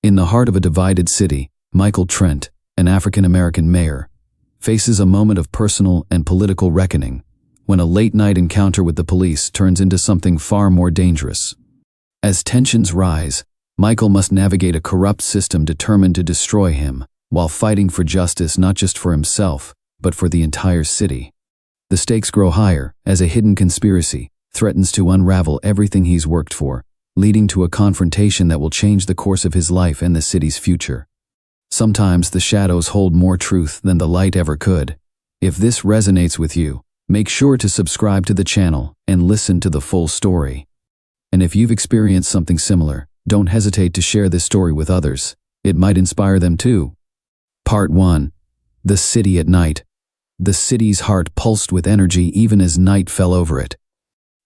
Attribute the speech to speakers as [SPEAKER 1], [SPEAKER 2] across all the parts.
[SPEAKER 1] In the heart of a divided city, Michael Trent, an African-American mayor, faces a moment of personal and political reckoning when a late-night encounter with the police turns into something far more dangerous. As tensions rise, Michael must navigate a corrupt system determined to destroy him, while fighting for justice not just for himself, but for the entire city. The stakes grow higher as a hidden conspiracy threatens to unravel everything he's worked for, leading to a confrontation that will change the course of his life and the city's future. Sometimes the shadows hold more truth than the light ever could. If this resonates with you, make sure to subscribe to the channel and listen to the full story. And if you've experienced something similar, don't hesitate to share this story with others. It might inspire them too. Part 1. The City at Night. The city's heart pulsed with energy even as night fell over it.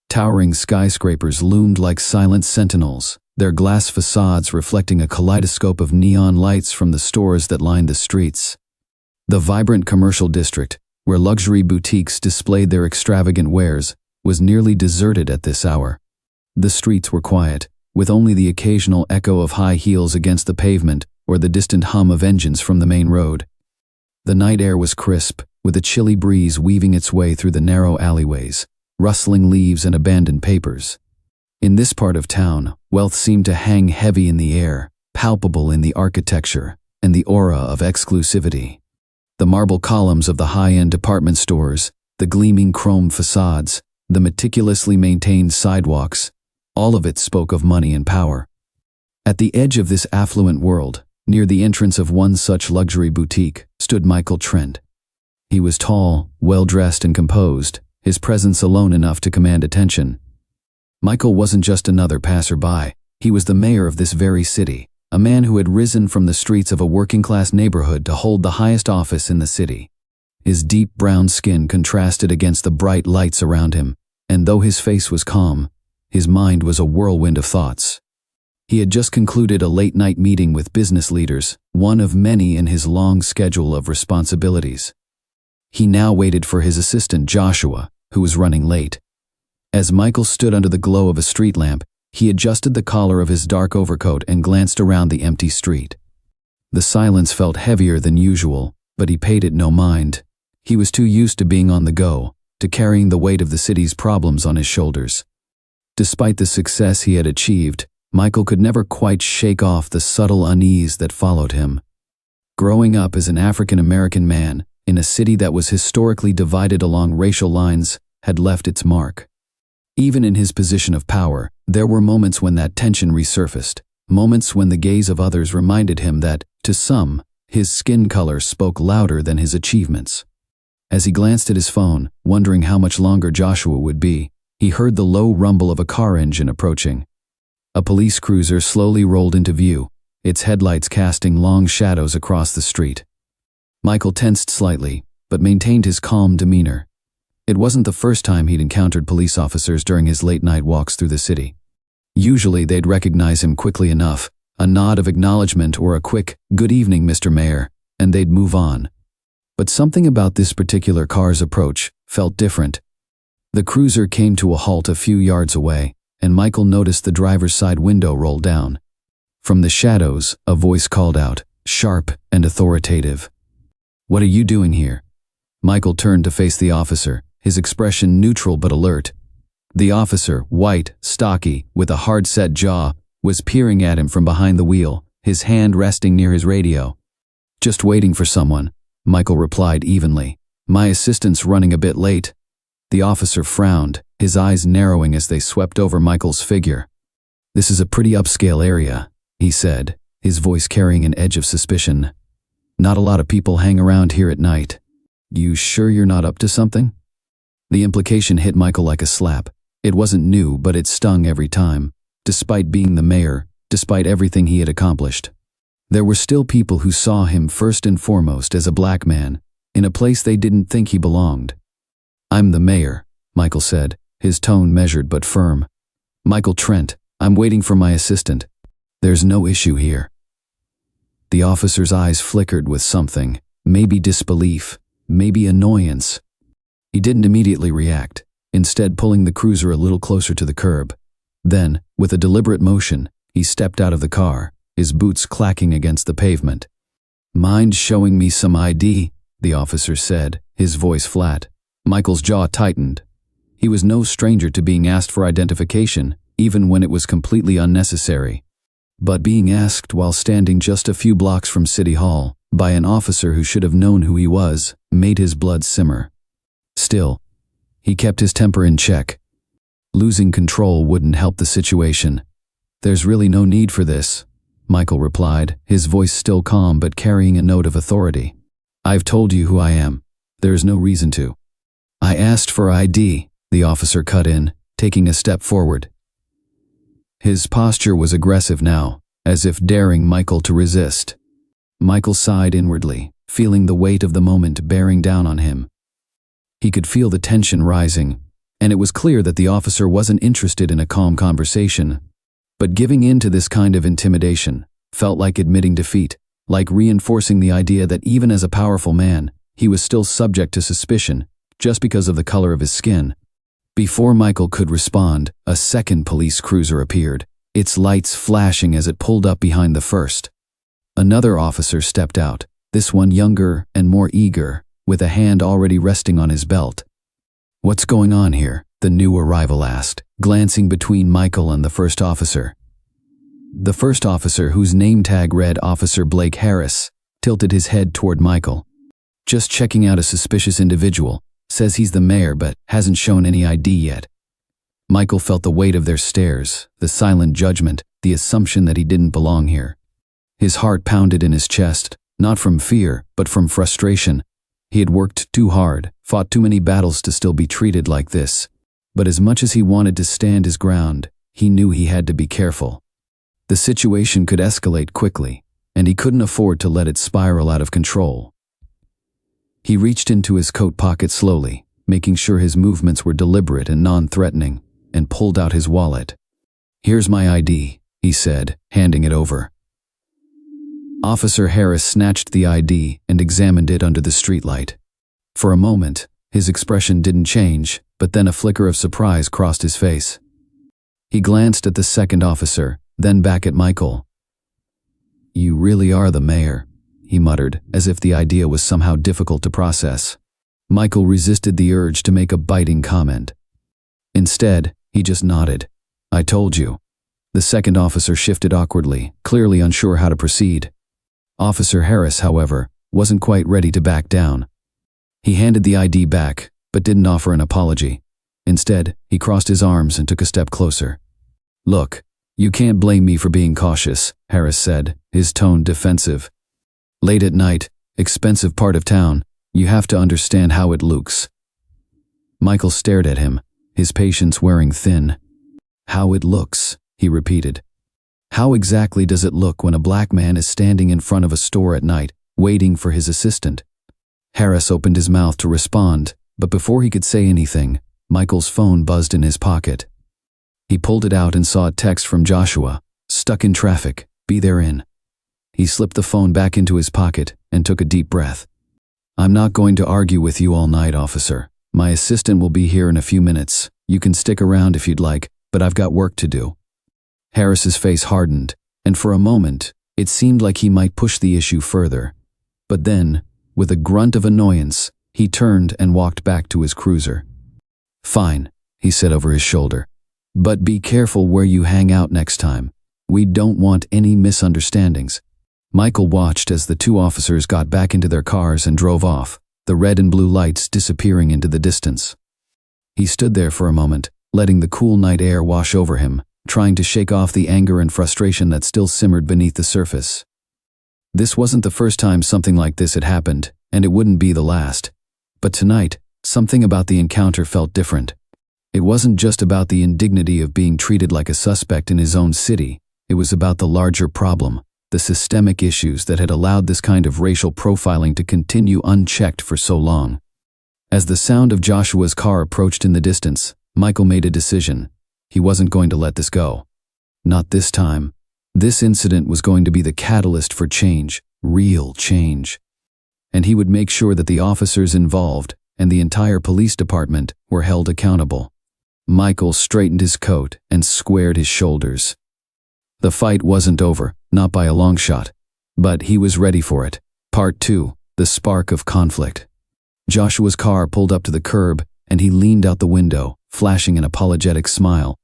[SPEAKER 1] Towering skyscrapers loomed like silent sentinels, their glass facades reflecting a kaleidoscope of neon lights from the stores that lined the streets. The vibrant commercial district, where luxury boutiques displayed their extravagant wares, was nearly deserted at this hour. The streets were quiet, with only the occasional echo of high heels against the pavement or the distant hum of engines from the main road. The night air was crisp, with a chilly breeze weaving its way through the narrow alleyways, rustling leaves and abandoned papers. In this part of town, wealth seemed to hang heavy in the air, palpable in the architecture and the aura of exclusivity. The marble columns of the high-end department stores, the gleaming chrome facades, the meticulously maintained sidewalks, all of it spoke of money and power. At the edge of this affluent world, near the entrance of one such luxury boutique, stood Michael Trent. He was tall, well-dressed and composed, his presence alone enough to command attention. Michael wasn't just another passerby, he was the mayor of this very city, a man who had risen from the streets of a working-class neighborhood to hold the highest office in the city. His deep brown skin contrasted against the bright lights around him, and though his face was calm, his mind was a whirlwind of thoughts. He had just concluded a late-night meeting with business leaders, one of many in his long schedule of responsibilities. He now waited for his assistant Joshua, who was running late. As Michael stood under the glow of a street lamp, he adjusted the collar of his dark overcoat and glanced around the empty street. The silence felt heavier than usual, but he paid it no mind. He was too used to being on the go, to carrying the weight of the city's problems on his shoulders. Despite the success he had achieved, Michael could never quite shake off the subtle unease that followed him. Growing up as an African-American man, in a city that was historically divided along racial lines, had left its mark. Even in his position of power, there were moments when that tension resurfaced, moments when the gaze of others reminded him that, to some, his skin color spoke louder than his achievements. As he glanced at his phone, wondering how much longer Joshua would be, he heard the low rumble of a car engine approaching. A police cruiser slowly rolled into view, its headlights casting long shadows across the street. Michael tensed slightly, but maintained his calm demeanor. It wasn't the first time he'd encountered police officers during his late-night walks through the city. Usually they'd recognize him quickly enough, a nod of acknowledgement or a quick, "Good evening, Mr. Mayor," and they'd move on. But something about this particular car's approach felt different. The cruiser came to a halt a few yards away, and Michael noticed the driver's side window roll down. From the shadows, a voice called out, sharp and authoritative. "What are you doing here?" Michael turned to face the officer, his expression neutral but alert. The officer, white, stocky, with a hard-set jaw, was peering at him from behind the wheel, his hand resting near his radio. "Just waiting for someone," Michael replied evenly. "My assistant's running a bit late." The officer frowned, his eyes narrowing as they swept over Michael's figure. "This is a pretty upscale area," he said, his voice carrying an edge of suspicion. "Not a lot of people hang around here at night. You sure you're not up to something?" The implication hit Michael like a slap. It wasn't new, but it stung every time. Despite being the mayor, despite everything he had accomplished, there were still people who saw him first and foremost as a black man, in a place they didn't think he belonged. "I'm the mayor," Michael said, his tone measured but firm. "Michael Trent, I'm waiting for my assistant. There's no issue here." The officer's eyes flickered with something, maybe disbelief, maybe annoyance. He didn't immediately react, instead pulling the cruiser a little closer to the curb. Then, with a deliberate motion, he stepped out of the car, his boots clacking against the pavement. "Mind showing me some ID?" the officer said, his voice flat. Michael's jaw tightened. He was no stranger to being asked for identification, even when it was completely unnecessary. But being asked while standing just a few blocks from City Hall, by an officer who should have known who he was, made his blood simmer. Still, he kept his temper in check. Losing control wouldn't help the situation. "There's really no need for this," Michael replied, his voice still calm but carrying a note of authority. "I've told you who I am. There's no reason to." "I asked for ID," the officer cut in, taking a step forward. His posture was aggressive now, as if daring Michael to resist. Michael sighed inwardly, feeling the weight of the moment bearing down on him. He could feel the tension rising, and it was clear that the officer wasn't interested in a calm conversation. But giving in to this kind of intimidation felt like admitting defeat, like reinforcing the idea that even as a powerful man, he was still subject to suspicion just because of the color of his skin. Before Michael could respond, a second police cruiser appeared, its lights flashing as it pulled up behind the first. Another officer stepped out, this one younger and more eager, with a hand already resting on his belt. "What's going on here?" the new arrival asked, glancing between Michael and the first officer. The first officer, whose name tag read Officer Blake Harris, tilted his head toward Michael. "Just checking out a suspicious individual. Says he's the mayor but hasn't shown any ID yet." Michael felt the weight of their stares, the silent judgment, the assumption that he didn't belong here. His heart pounded in his chest, not from fear, but from frustration. He had worked too hard, fought too many battles to still be treated like this. But as much as he wanted to stand his ground, he knew he had to be careful. The situation could escalate quickly, and he couldn't afford to let it spiral out of control. He reached into his coat pocket slowly, making sure his movements were deliberate and non-threatening, and pulled out his wallet. "Here's my ID," he said, handing it over. Officer Harris snatched the ID and examined it under the streetlight. For a moment, his expression didn't change, but then a flicker of surprise crossed his face. He glanced at the second officer, then back at Michael. "You really are the mayor," he muttered, as if the idea was somehow difficult to process. Michael resisted the urge to make a biting comment. Instead, he just nodded. "I told you." The second officer shifted awkwardly, clearly unsure how to proceed. Officer Harris, however, wasn't quite ready to back down. He handed the ID back, but didn't offer an apology. Instead, he crossed his arms and took a step closer. "Look, you can't blame me for being cautious," Harris said, his tone defensive. "Late at night, expensive part of town, you have to understand how it looks." Michael stared at him, his patience wearing thin. "How it looks," he repeated. "How exactly does it look when a black man is standing in front of a store at night, waiting for his assistant?" Harris opened his mouth to respond, but before he could say anything, Michael's phone buzzed in his pocket. He pulled it out and saw a text from Joshua. "Stuck in traffic. Be there in." He slipped the phone back into his pocket and took a deep breath. "I'm not going to argue with you all night, officer. My assistant will be here in a few minutes. You can stick around if you'd like, but I've got work to do." Harris's face hardened, and for a moment, it seemed like he might push the issue further. But then, with a grunt of annoyance, he turned and walked back to his cruiser. "Fine," he said over his shoulder. "But be careful where you hang out next time. We don't want any misunderstandings." Michael watched as the two officers got back into their cars and drove off, the red and blue lights disappearing into the distance. He stood there for a moment, letting the cool night air wash over him, trying to shake off the anger and frustration that still simmered beneath the surface. This wasn't the first time something like this had happened, and it wouldn't be the last. But tonight, something about the encounter felt different. It wasn't just about the indignity of being treated like a suspect in his own city. It was about the larger problem, the systemic issues that had allowed this kind of racial profiling to continue unchecked for so long. As the sound of Joshua's car approached in the distance, Michael made a decision. He wasn't going to let this go. Not this time. This incident was going to be the catalyst for change, real change. And he would make sure that the officers involved and the entire police department were held accountable. Michael straightened his coat and squared his shoulders. The fight wasn't over, not by a long shot. But he was ready for it. Part 2. The Spark of Conflict. Joshua's car pulled up to the curb, and he leaned out the window, flashing an apologetic smile.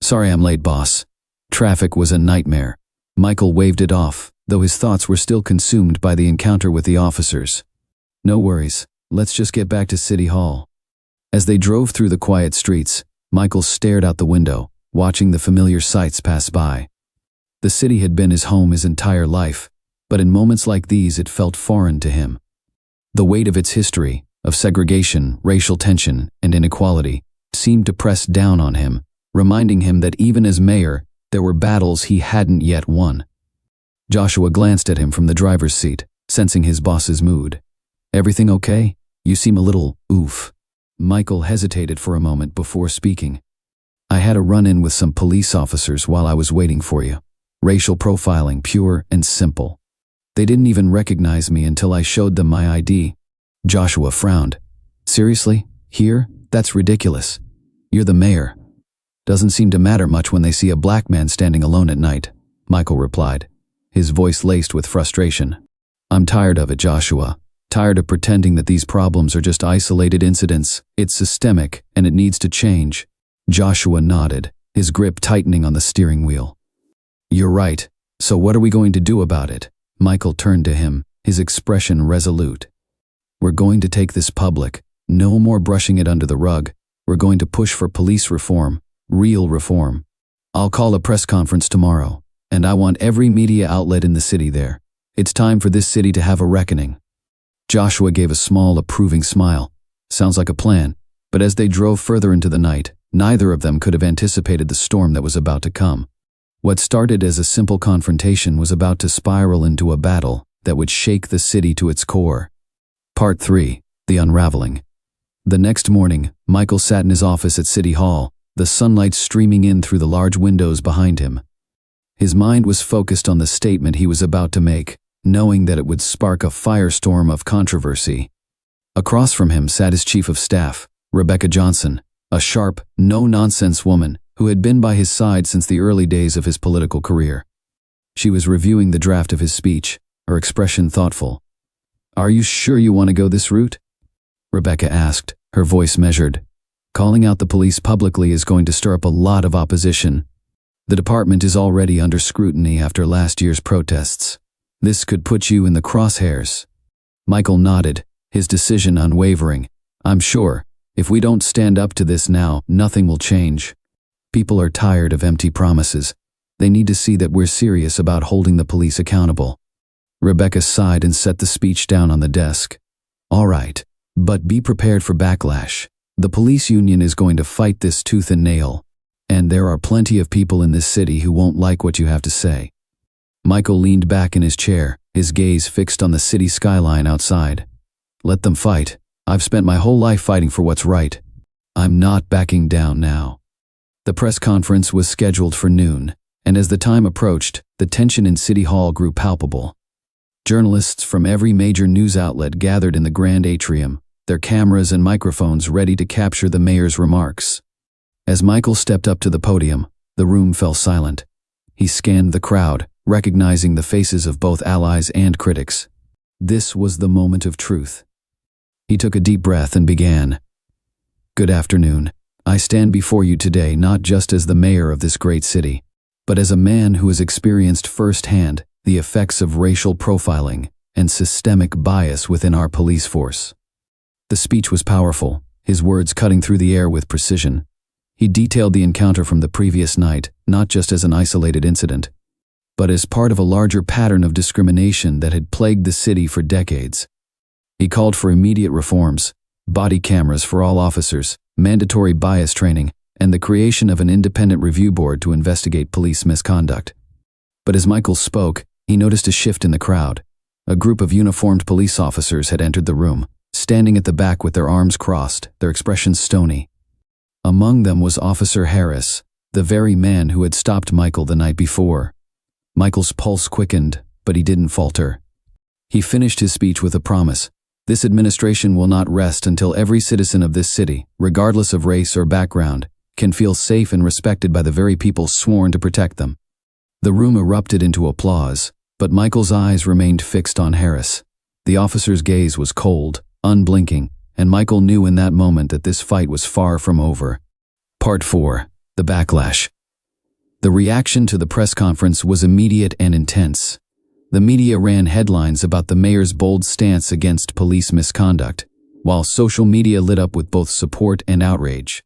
[SPEAKER 1] "Sorry I'm late, boss. Traffic was a nightmare." Michael waved it off, though his thoughts were still consumed by the encounter with the officers. "No worries. Let's just get back to City Hall." As they drove through the quiet streets, Michael stared out the window, watching the familiar sights pass by. The city had been his home his entire life, but in moments like these it felt foreign to him. The weight of its history, of segregation, racial tension, and inequality, seemed to press down on him, reminding him that even as mayor, there were battles he hadn't yet won. Joshua glanced at him from the driver's seat, sensing his boss's mood. "Everything okay? You seem a little oof." Michael hesitated for a moment before speaking. "I had a run-in with some police officers while I was waiting for you. Racial profiling, pure and simple. They didn't even recognize me until I showed them my ID." Joshua frowned. "Seriously? Here? That's ridiculous. You're the mayor." "Doesn't seem to matter much when they see a black man standing alone at night," Michael replied, his voice laced with frustration. "I'm tired of it, Joshua. Tired of pretending that these problems are just isolated incidents. It's systemic, and it needs to change." Joshua nodded, his grip tightening on the steering wheel. "You're right. So what are we going to do about it?" Michael turned to him, his expression resolute. "We're going to take this public. No more brushing it under the rug. We're going to push for police reform, real reform. I'll call a press conference tomorrow, and I want every media outlet in the city there. It's time for this city to have a reckoning." Joshua gave a small, approving smile. "Sounds like a plan." But as they drove further into the night, neither of them could have anticipated the storm that was about to come. What started as a simple confrontation was about to spiral into a battle that would shake the city to its core. Part 3. The Unraveling. The next morning, Michael sat in his office at City Hall, the sunlight streaming in through the large windows behind him. His mind was focused on the statement he was about to make, knowing that it would spark a firestorm of controversy. Across from him sat his chief of staff, Rebecca Johnson, a sharp, no-nonsense woman who had been by his side since the early days of his political career. She was reviewing the draft of his speech, her expression thoughtful. "Are you sure you want to go this route?" Rebecca asked, her voice measured. "Calling out the police publicly is going to stir up a lot of opposition. The department is already under scrutiny after last year's protests. This could put you in the crosshairs." Michael nodded, his decision unwavering. "I'm sure, if we don't stand up to this now, nothing will change. People are tired of empty promises. They need to see that we're serious about holding the police accountable." Rebecca sighed and set the speech down on the desk. "All right, but be prepared for backlash. The police union is going to fight this tooth and nail, and there are plenty of people in this city who won't like what you have to say." Michael leaned back in his chair, his gaze fixed on the city skyline outside. "Let them fight. I've spent my whole life fighting for what's right. I'm not backing down now." The press conference was scheduled for noon, and as the time approached, the tension in City Hall grew palpable. Journalists from every major news outlet gathered in the grand atrium, their cameras and microphones ready to capture the mayor's remarks. As Michael stepped up to the podium, the room fell silent. He scanned the crowd, recognizing the faces of both allies and critics. This was the moment of truth. He took a deep breath and began. "Good afternoon. I stand before you today not just as the mayor of this great city, but as a man who has experienced firsthand the effects of racial profiling and systemic bias within our police force." The speech was powerful, his words cutting through the air with precision. He detailed the encounter from the previous night, not just as an isolated incident, but as part of a larger pattern of discrimination that had plagued the city for decades. He called for immediate reforms, body cameras for all officers, mandatory bias training, and the creation of an independent review board to investigate police misconduct. But as Michael spoke, he noticed a shift in the crowd. A group of uniformed police officers had entered the room, standing at the back with their arms crossed, their expressions stony. Among them was Officer Harris, the very man who had stopped Michael the night before. Michael's pulse quickened, but he didn't falter. He finished his speech with a promise. "This administration will not rest until every citizen of this city, regardless of race or background, can feel safe and respected by the very people sworn to protect them." The room erupted into applause, but Michael's eyes remained fixed on Harris. The officer's gaze was cold, unblinking, and Michael knew in that moment that this fight was far from over. Part 4. The Backlash. The reaction to the press conference was immediate and intense. The media ran headlines about the mayor's bold stance against police misconduct, while social media lit up with both support and outrage.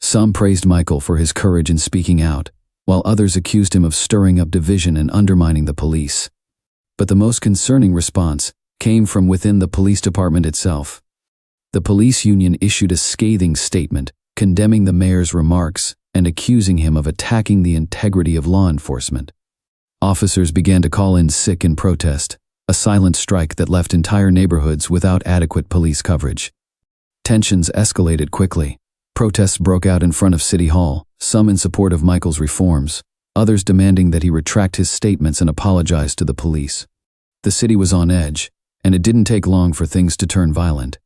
[SPEAKER 1] Some praised Michael for his courage in speaking out, while others accused him of stirring up division and undermining the police. But the most concerning response came from within the police department itself. The police union issued a scathing statement condemning the mayor's remarks and accusing him of attacking the integrity of law enforcement. Officers began to call in sick in protest, a silent strike that left entire neighborhoods without adequate police coverage. Tensions escalated quickly. Protests broke out in front of City Hall, some in support of Michael's reforms, others demanding that he retract his statements and apologize to the police. The city was on edge, and it didn't take long for things to turn violent.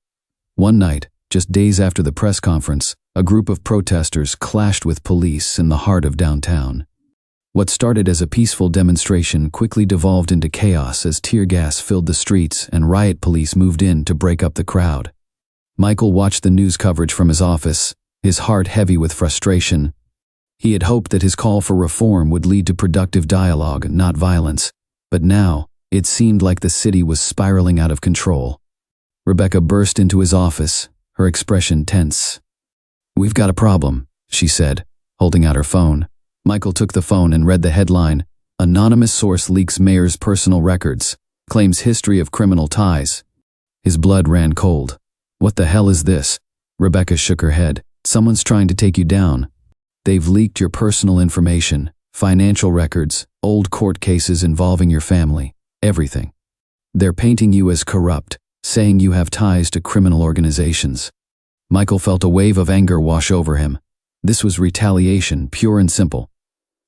[SPEAKER 1] One night, just days after the press conference, a group of protesters clashed with police in the heart of downtown. What started as a peaceful demonstration quickly devolved into chaos as tear gas filled the streets and riot police moved in to break up the crowd. Michael watched the news coverage from his office, his heart heavy with frustration. He had hoped that his call for reform would lead to productive dialogue, not violence, but now it seemed like the city was spiraling out of control. Rebecca burst into his office, her expression tense. "We've got a problem," she said, holding out her phone. Michael took the phone and read the headline, "Anonymous source leaks mayor's personal records, claims history of criminal ties." His blood ran cold. "What the hell is this?" Rebecca shook her head. "Someone's trying to take you down. They've leaked your personal information, financial records, old court cases involving your family, everything. They're painting you as corrupt, saying you have ties to criminal organizations." Michael felt a wave of anger wash over him. This was retaliation, pure and simple.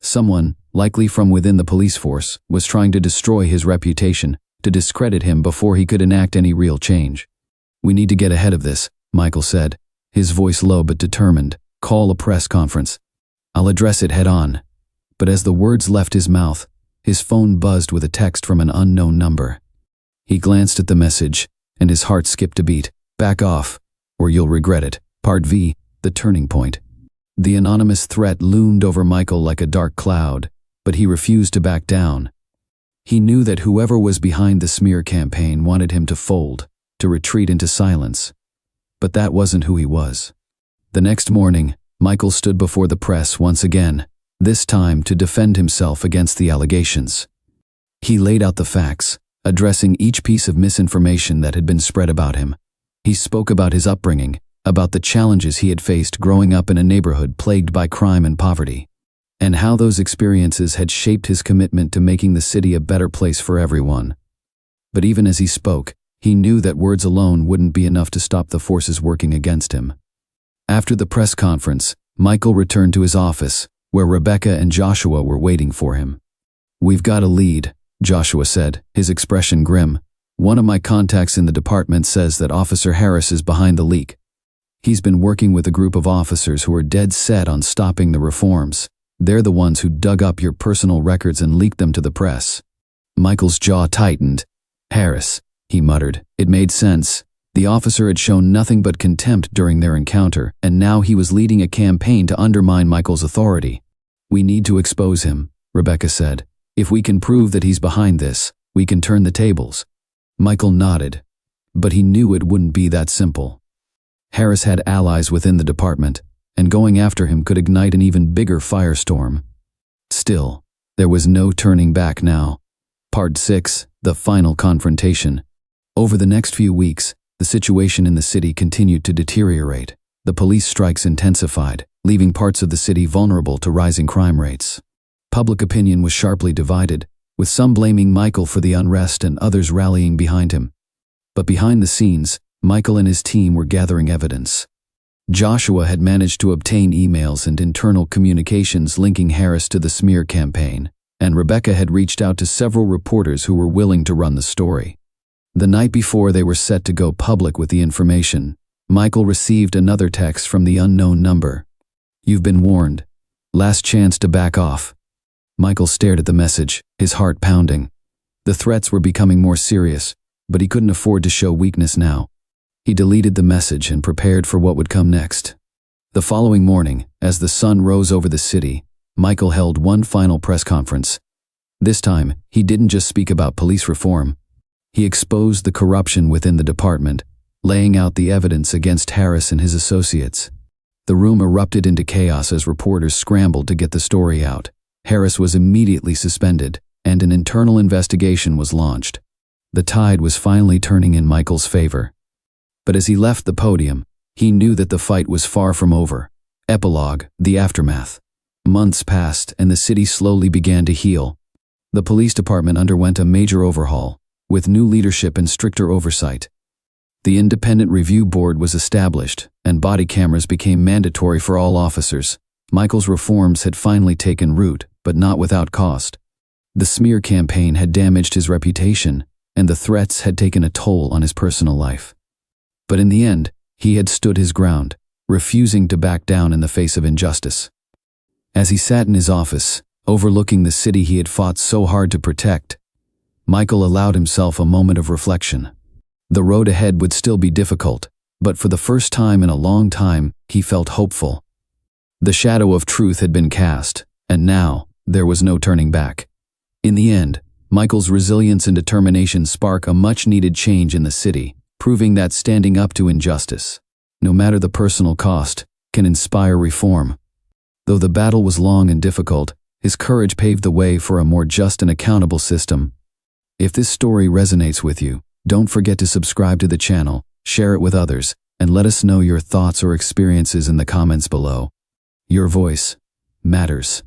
[SPEAKER 1] Someone, likely from within the police force, was trying to destroy his reputation, to discredit him before he could enact any real change. "We need to get ahead of this," Michael said, his voice low but determined. "Call a press conference. I'll address it head on." But as the words left his mouth, his phone buzzed with a text from an unknown number. He glanced at the message, and his heart skipped a beat. "Back off, or you'll regret it." Part V. The Turning Point. The anonymous threat loomed over Michael like a dark cloud, but he refused to back down. He knew that whoever was behind the smear campaign wanted him to fold, to retreat into silence. But that wasn't who he was. The next morning, Michael stood before the press once again, this time to defend himself against the allegations. He laid out the facts, addressing each piece of misinformation that had been spread about him. He spoke about his upbringing, about the challenges he had faced growing up in a neighborhood plagued by crime and poverty, and how those experiences had shaped his commitment to making the city a better place for everyone. But even as he spoke, he knew that words alone wouldn't be enough to stop the forces working against him. After the press conference, Michael returned to his office, where Rebecca and Joshua were waiting for him. "We've got a lead," Joshua said, his expression grim. "One of my contacts in the department says that Officer Harris is behind the leak. He's been working with a group of officers who are dead set on stopping the reforms. They're the ones who dug up your personal records and leaked them to the press." Michael's jaw tightened. "Harris," he muttered. It made sense. The officer had shown nothing but contempt during their encounter, and now he was leading a campaign to undermine Michael's authority. "We need to expose him," Rebecca said. "If we can prove that he's behind this, we can turn the tables." Michael nodded, but he knew it wouldn't be that simple. Harris had allies within the department, and going after him could ignite an even bigger firestorm. Still, there was no turning back now. Part 6. The Final Confrontation. Over the next few weeks, the situation in the city continued to deteriorate. The police strikes intensified, leaving parts of the city vulnerable to rising crime rates. Public opinion was sharply divided, with some blaming Michael for the unrest and others rallying behind him. But behind the scenes, Michael and his team were gathering evidence. Joshua had managed to obtain emails and internal communications linking Harris to the smear campaign, and Rebecca had reached out to several reporters who were willing to run the story. The night before they were set to go public with the information, Michael received another text from the unknown number. "You've been warned. Last chance to back off." Michael stared at the message, his heart pounding. The threats were becoming more serious, but he couldn't afford to show weakness now. He deleted the message and prepared for what would come next. The following morning, as the sun rose over the city, Michael held one final press conference. This time, he didn't just speak about police reform. He exposed the corruption within the department, laying out the evidence against Harris and his associates. The room erupted into chaos as reporters scrambled to get the story out. Harris was immediately suspended, and an internal investigation was launched. The tide was finally turning in Michael's favor. But as he left the podium, he knew that the fight was far from over. Epilogue, the aftermath. Months passed and the city slowly began to heal. The police department underwent a major overhaul, with new leadership and stricter oversight. The independent review board was established, and body cameras became mandatory for all officers. Michael's reforms had finally taken root, but not without cost. The smear campaign had damaged his reputation, and the threats had taken a toll on his personal life. But in the end, he had stood his ground, refusing to back down in the face of injustice. As he sat in his office, overlooking the city he had fought so hard to protect, Michael allowed himself a moment of reflection. The road ahead would still be difficult, but for the first time in a long time, he felt hopeful. The shadow of truth had been cast, and now, there was no turning back. In the end, Michael's resilience and determination sparked a much-needed change in the city, proving that standing up to injustice, no matter the personal cost, can inspire reform. Though the battle was long and difficult, his courage paved the way for a more just and accountable system. If this story resonates with you, don't forget to subscribe to the channel, share it with others, and let us know your thoughts or experiences in the comments below. Your voice matters.